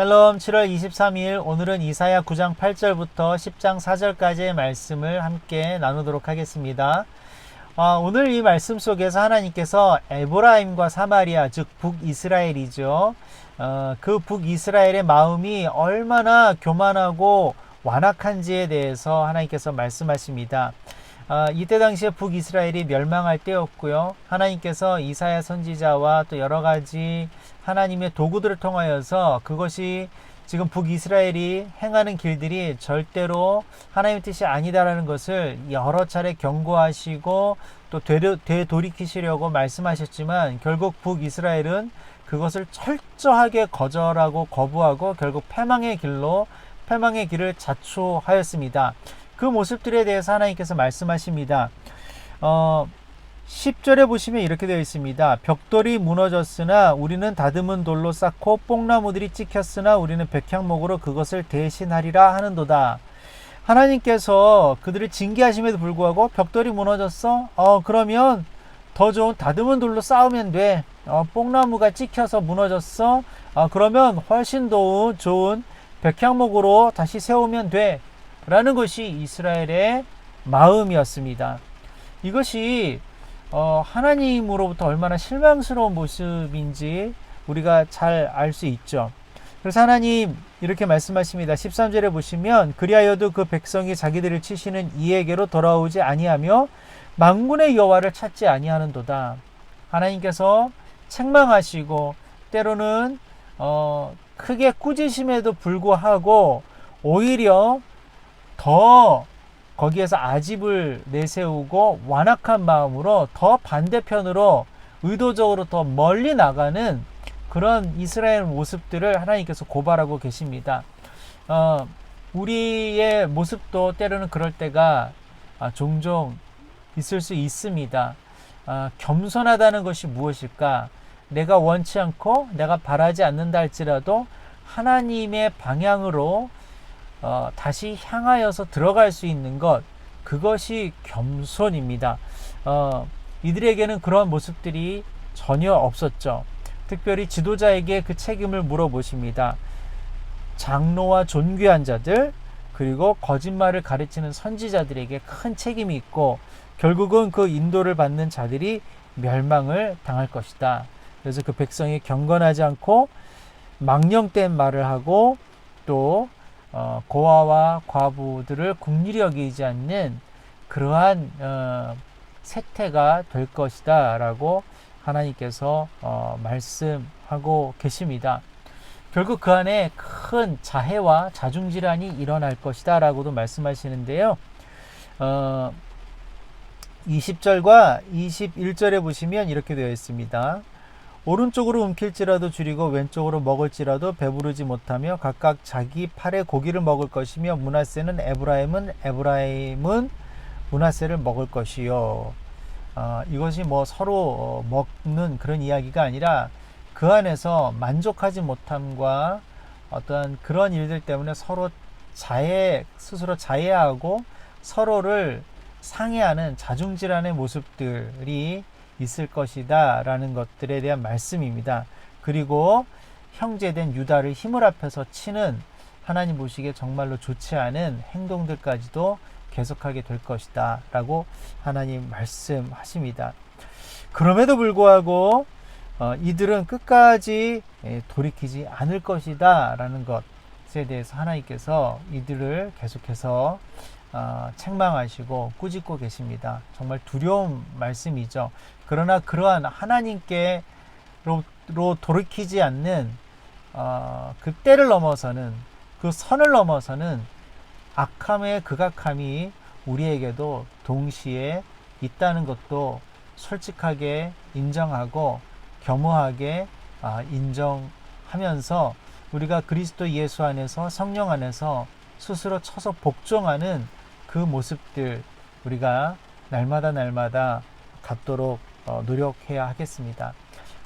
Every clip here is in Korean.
샬롬. 7월 23일 오늘은 이사야 9장 8절부터 10장 4절까지의 말씀을 함께 나누도록 하겠습니다. 오늘 이 말씀 속에서 하나님께서 에브라임과 사마리아, 즉 북이스라엘이죠. 그 북이스라엘의 마음이 얼마나 교만하고 완악한지에 대해서 하나님께서 말씀하십니다. 이때 당시에 북이스라엘이 멸망할 때였고요. 하나님께서 이사야 선지자와 또 여러 가지 하나님의 도구들을 통하여서 그것이 지금 북이스라엘이 행하는 길들이 절대로 하나님의 뜻이 아니다라는 것을 여러 차례 경고하시고 또 되돌이키시려고 말씀하셨지만 결국 북이스라엘은 그것을 철저하게 거절하고 거부하고 결국 패망의 길을 자초하였습니다. 그 모습들에 대해서 하나님께서 말씀하십니다. 10절에 보시면 이렇게 되어 있습니다. 벽돌이 무너졌으나 우리는 다듬은 돌로 쌓고 뽕나무들이 찍혔으나 우리는 백향목으로 그것을 대신하리라 하는도다. 하나님께서 그들을 징계하심에도 불구하고 벽돌이 무너졌어? 그러면 더 좋은 다듬은 돌로 쌓으면 돼. 뽕나무가 찍혀서 무너졌어? 그러면 훨씬 더 좋은 백향목으로 다시 세우면 돼. 라는 것이 이스라엘의 마음이었습니다. 이것이 하나님으로부터 얼마나 실망스러운 모습인지 우리가 잘 알 수 있죠. 그래서 하나님 이렇게 말씀하십니다. 13절에 보시면 그리하여도 그 백성이 자기들을 치시는 이에게로 돌아오지 아니하며 만군의 여호와를 찾지 아니하는도다. 하나님께서 책망하시고 때로는 크게 꾸짖음에도 불구하고 오히려 더 거기에서 아집을 내세우고 완악한 마음으로 더 반대편으로 의도적으로 더 멀리 나가는 그런 이스라엘 모습들을 하나님께서 고발하고 계십니다. 우리의 모습도 때로는 그럴 때가 종종 있을 수 있습니다. 겸손하다는 것이 무엇일까? 내가 원치 않고 내가 바라지 않는다 할지라도 하나님의 방향으로 다시 향하여서 들어갈 수 있는 것, 그것이 겸손입니다. 이들에게는 그런 모습들이 전혀 없었죠. 특별히 지도자에게 그 책임을 물어보십니다. 장로와 존귀한 자들, 그리고 거짓말을 가르치는 선지자들에게 큰 책임이 있고 결국은 그 인도를 받는 자들이 멸망을 당할 것이다. 그래서 그 백성이 경건하지 않고 망령된 말을 하고 또 고아와 과부들을 긍휼히 여기지 않는 그러한 세태가 될 것이다 라고 하나님께서 말씀하고 계십니다. 결국 그 안에 큰 자해와 자중질환이 일어날 것이다 라고도 말씀하시는데요. 20절과 21절에 보시면 이렇게 되어 있습니다. 오른쪽으로 움킬지라도 줄이고 왼쪽으로 먹을지라도 배부르지 못하며 각각 자기 팔의 고기를 먹을 것이며 므낫세는 에브라임은 므낫세를 먹을 것이요. 이것이 이것이 먹는 그런 이야기가 아니라 그 안에서 만족하지 못함과 어떠한 그런 일들 때문에 스스로 자해하고 서로를 상해하는 자중질환의 모습들이 있을 것이다 라는 것들에 대한 말씀입니다. 그리고 형제된 유다를 힘을 합해서 치는 하나님 보시기에 정말로 좋지 않은 행동들까지도 계속하게 될 것이다 라고 하나님 말씀하십니다. 그럼에도 불구하고 이들은 끝까지 돌이키지 않을 것이다 라는 것에 대해서 하나님께서 이들을 계속해서 책망하시고 꾸짖고 계십니다. 정말 두려운 말씀이죠. 그러나 그러한 하나님께로 돌이키지 않는 그 때를 넘어서는 그 선을 넘어서는 악함의 극악함이 우리에게도 동시에 있다는 것도 솔직하게 인정하고 겸허하게 인정하면서 우리가 그리스도 예수 안에서 성령 안에서 스스로 쳐서 복종하는 그 모습들 우리가 날마다 갖도록 노력해야 하겠습니다.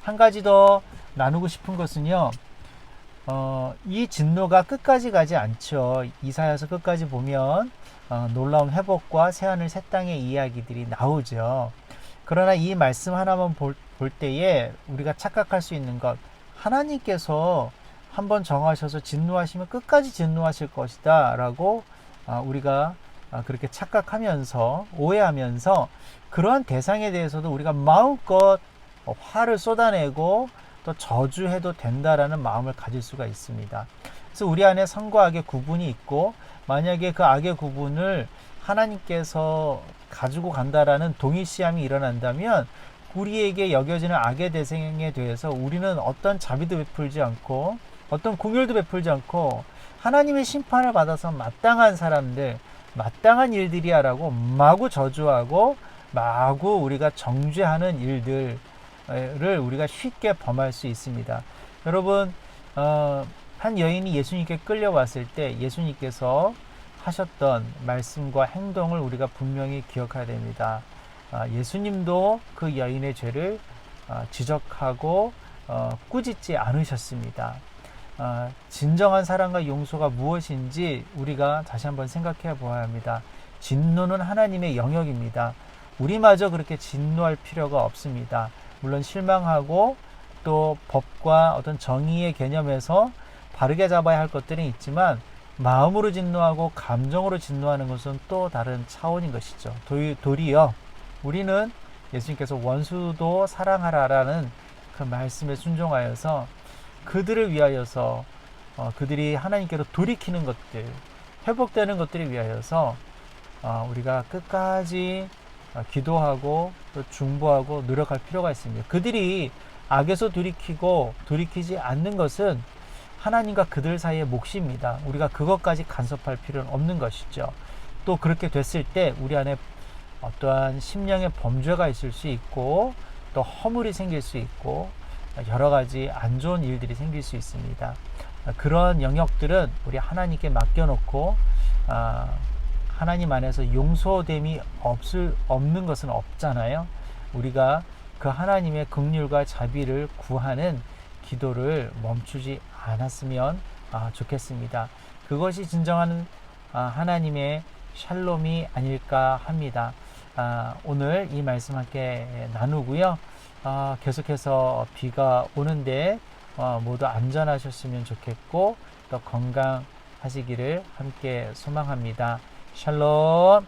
한 가지 더 나누고 싶은 것은요. 이 진노가 끝까지 가지 않죠. 이사야서 끝까지 보면 놀라운 회복과 새하늘 새 땅의 이야기들이 나오죠. 그러나 이 말씀 하나만 볼 때에 우리가 착각할 수 있는 것, 하나님께서 한번 정하셔서 진노하시면 끝까지 진노하실 것이다 라고 우리가 그렇게 착각하면서 오해하면서 그러한 대상에 대해서도 우리가 마음껏 화를 쏟아내고 또 저주해도 된다라는 마음을 가질 수가 있습니다. 그래서 우리 안에 선과 악의 구분이 있고 만약에 그 악의 구분을 하나님께서 가지고 간다라는 동일시함이 일어난다면 우리에게 여겨지는 악의 대상에 대해서 우리는 어떤 자비도 베풀지 않고 어떤 긍휼도 베풀지 않고 하나님의 심판을 받아서 마땅한 사람들, 마땅한 일들이야라고 마구 저주하고 마구 우리가 정죄하는 일들을 우리가 쉽게 범할 수 있습니다. 여러분, 한 여인이 예수님께 끌려왔을 때 예수님께서 하셨던 말씀과 행동을 우리가 분명히 기억해야 됩니다. 예수님도 그 여인의 죄를 지적하고 꾸짖지 않으셨습니다. 진정한 사랑과 용서가 무엇인지 우리가 다시 한번 생각해 보아야 합니다. 진노는 하나님의 영역입니다. 우리마저 그렇게 진노할 필요가 없습니다. 물론 실망하고 또 법과 어떤 정의의 개념에서 바르게 잡아야 할 것들은 있지만 마음으로 진노하고 감정으로 진노하는 것은 또 다른 차원인 것이죠. 도리어 우리는 예수님께서 원수도 사랑하라라는 그 말씀에 순종하여서 그들을 위하여서 그들이 하나님께로 돌이키는 것들, 회복되는 것들을 위하여서 우리가 끝까지 기도하고 또 중보하고 노력할 필요가 있습니다. 그들이 악에서 돌이키지 않는 것은 하나님과 그들 사이의 몫입니다. 우리가 그것까지 간섭할 필요는 없는 것이죠. 또 그렇게 됐을 때 우리 안에 어떠한 심령의 범죄가 있을 수 있고 또 허물이 생길 수 있고 여러 가지 안 좋은 일들이 생길 수 있습니다. 그런 영역들은 우리 하나님께 맡겨놓고 하나님 안에서 용서됨이 없는 것은 없잖아요. 우리가 그 하나님의 긍휼과 자비를 구하는 기도를 멈추지 않았으면 좋겠습니다. 그것이 진정한 하나님의 샬롬이 아닐까 합니다. 오늘 이 말씀 함께 나누고요. 계속해서 비가 오는데 모두 안전하셨으면 좋겠고 또 건강하시기를 함께 소망합니다. 샬롬.